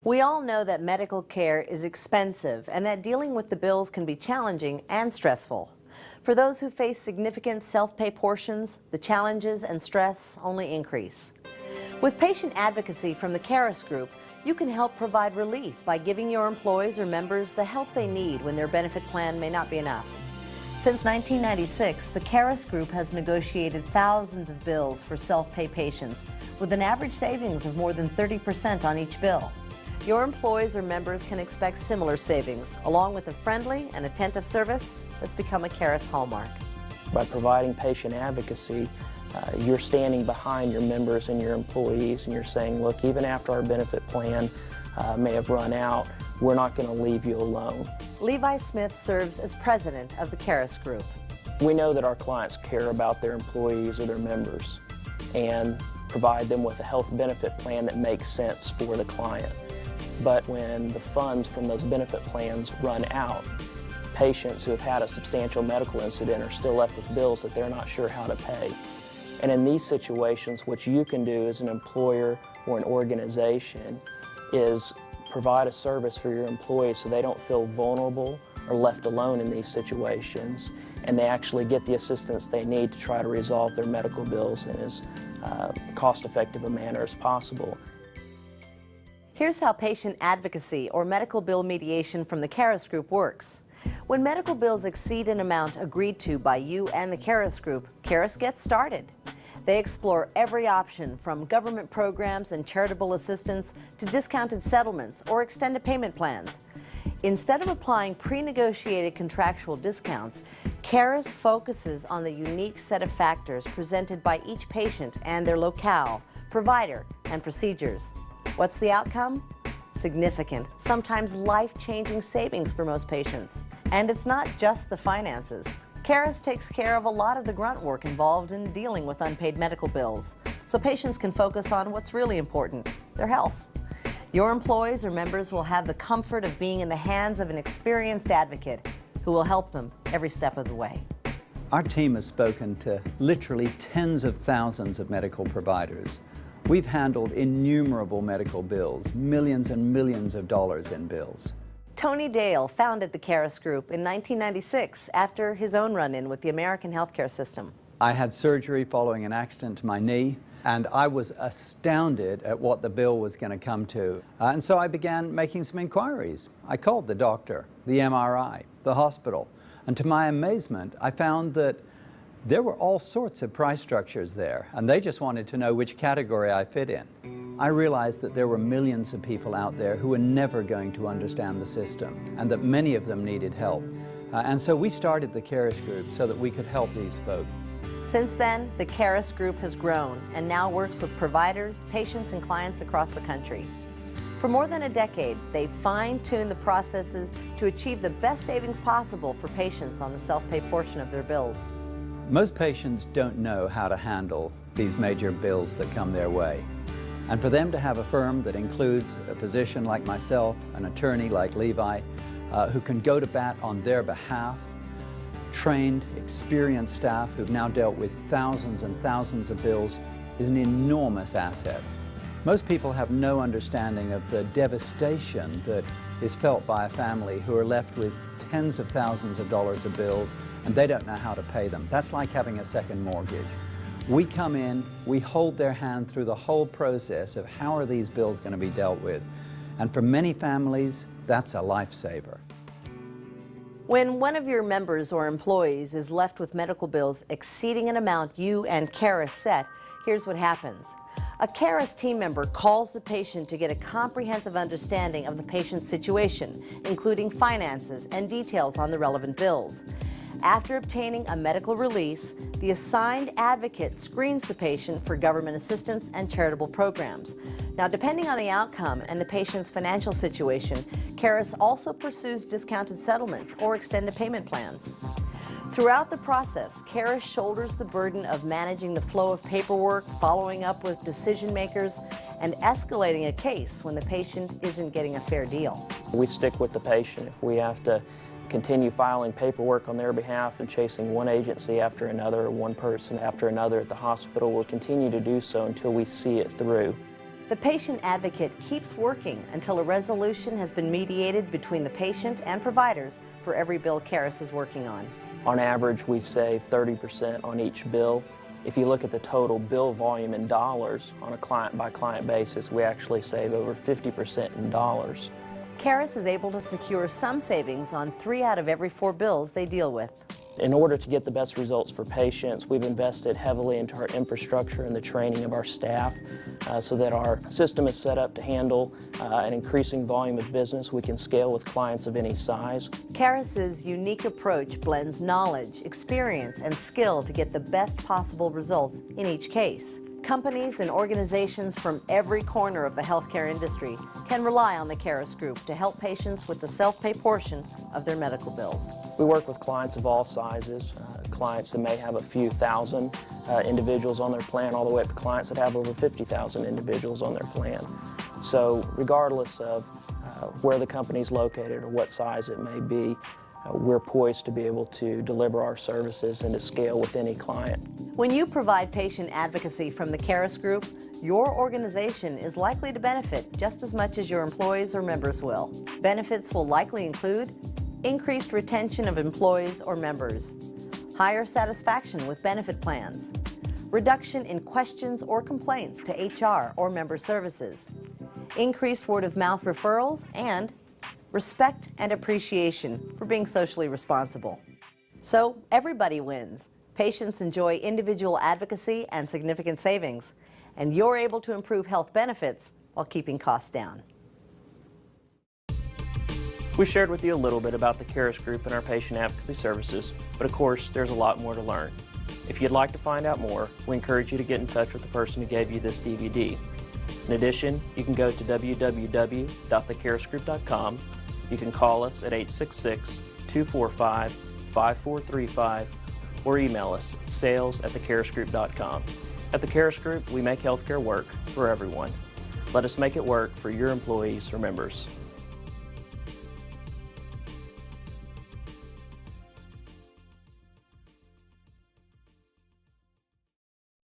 We all know that medical care is expensive and that dealing with the bills can be challenging and stressful. For those who face significant self-pay portions, the challenges and stress only increase. With patient advocacy from the Karis Group, you can help provide relief by giving your employees or members the help they need when their benefit plan may not be enough. Since 1996, the Karis Group has negotiated thousands of bills for self-pay patients with an average savings of more than 30% on each bill. Your employees or members can expect similar savings, along with a friendly and attentive service that's become a Karis hallmark. By providing patient advocacy, you're standing behind your members and your employees, and you're saying, look, even after our benefit plan may have run out, we're not going to leave you alone. Levi Smith serves as president of the Karis Group. We know that our clients care about their employees or their members and provide them with a health benefit plan that makes sense for the client. But when the funds from those benefit plans run out, patients who have had a substantial medical incident are still left with bills that they're not sure how to pay. And in these situations, what you can do as an employer or an organization is provide a service for your employees so they don't feel vulnerable or left alone in these situations, and they actually get the assistance they need to try to resolve their medical bills in as cost-effective a manner as possible. Here's how patient advocacy or medical bill mediation from the Karis Group works. When medical bills exceed an amount agreed to by you and the Karis Group, Karis gets started. They explore every option from government programs and charitable assistance to discounted settlements or extended payment plans. Instead of applying pre-negotiated contractual discounts, Karis focuses on the unique set of factors presented by each patient and their locale, provider, and procedures. What's the outcome? Significant, sometimes life-changing savings for most patients. And it's not just the finances. Karis takes care of a lot of the grunt work involved in dealing with unpaid medical bills, so patients can focus on what's really important, their health. Your employees or members will have the comfort of being in the hands of an experienced advocate who will help them every step of the way. Our team has spoken to literally tens of thousands of medical providers. We've handled innumerable medical bills, millions and millions of dollars in bills. Tony Dale founded the Karis Group in 1996 after his own run-in with the American healthcare system. I had surgery following an accident to my knee, and I was astounded at what the bill was going to come to. And so I began making some inquiries. I called the doctor, the MRI, the hospital, and to my amazement, I found that there were all sorts of price structures there, and they just wanted to know which category I fit in. I realized that there were millions of people out there who were never going to understand the system, and that many of them needed help. And so we started the Karis Group so that we could help these folks. Since then, the Karis Group has grown and now works with providers, patients, and clients across the country. For more than a decade, they've fine-tuned the processes to achieve the best savings possible for patients on the self-pay portion of their bills. Most patients don't know how to handle these major bills that come their way. And for them to have a firm that includes a physician like myself, an attorney like Levi, who can go to bat on their behalf, trained, experienced staff who've now dealt with thousands and thousands of bills, is an enormous asset. Most people have no understanding of the devastation that is felt by a family who are left with tens of thousands of dollars of bills and they don't know how to pay them. That's like having a second mortgage. We come in, we hold their hand through the whole process of how are these bills going to be dealt with. And for many families, that's a lifesaver. When one of your members or employees is left with medical bills exceeding an amount you and Karis set, here's what happens. A Karis team member calls the patient to get a comprehensive understanding of the patient's situation, including finances and details on the relevant bills. After obtaining a medical release, the assigned advocate screens the patient for government assistance and charitable programs. Now, depending on the outcome and the patient's financial situation, Karis also pursues discounted settlements or extended payment plans. Throughout the process, Karis shoulders the burden of managing the flow of paperwork, following up with decision makers, and escalating a case when the patient isn't getting a fair deal. We stick with the patient. If we have to continue filing paperwork on their behalf and chasing one agency after another or one person after another at the hospital, we'll continue to do so until we see it through. The patient advocate keeps working until a resolution has been mediated between the patient and providers for every bill Karis is working on. On average, we save 30% on each bill. If you look at the total bill volume in dollars on a client-by-client basis, we actually save over 50% in dollars. Karis is able to secure some savings on 3 out of every 4 bills they deal with. In order to get the best results for patients, we've invested heavily into our infrastructure and the training of our staff so that our system is set up to handle an increasing volume of business. We can scale with clients of any size. Karis's unique approach blends knowledge, experience, and skill to get the best possible results in each case. Companies and organizations from every corner of the healthcare industry can rely on the Karis Group to help patients with the self-pay portion of their medical bills. We work with clients of all sizes, clients that may have a few thousand individuals on their plan, all the way up to clients that have over 50,000 individuals on their plan. So regardless of where the company is located or what size it may be, we're poised to be able to deliver our services and to scale with any client. When you provide patient advocacy from the Karis Group, your organization is likely to benefit just as much as your employees or members will. Benefits will likely include increased retention of employees or members, higher satisfaction with benefit plans, reduction in questions or complaints to HR or member services, increased word-of-mouth referrals, and respect and appreciation for being socially responsible. So everybody wins. Patients enjoy individual advocacy and significant savings, and you're able to improve health benefits while keeping costs down. We shared with you a little bit about the Karis Group and our patient advocacy services, but of course there's a lot more to learn. If you'd like to find out more, we encourage you to get in touch with the person who gave you this DVD. In addition, you can go to www.thekarisgroup.com. You can call us at 866-245-5435 or email us at sales@thekarisgroup.com. At the Karis Group, we make healthcare work for everyone. Let us make it work for your employees or members.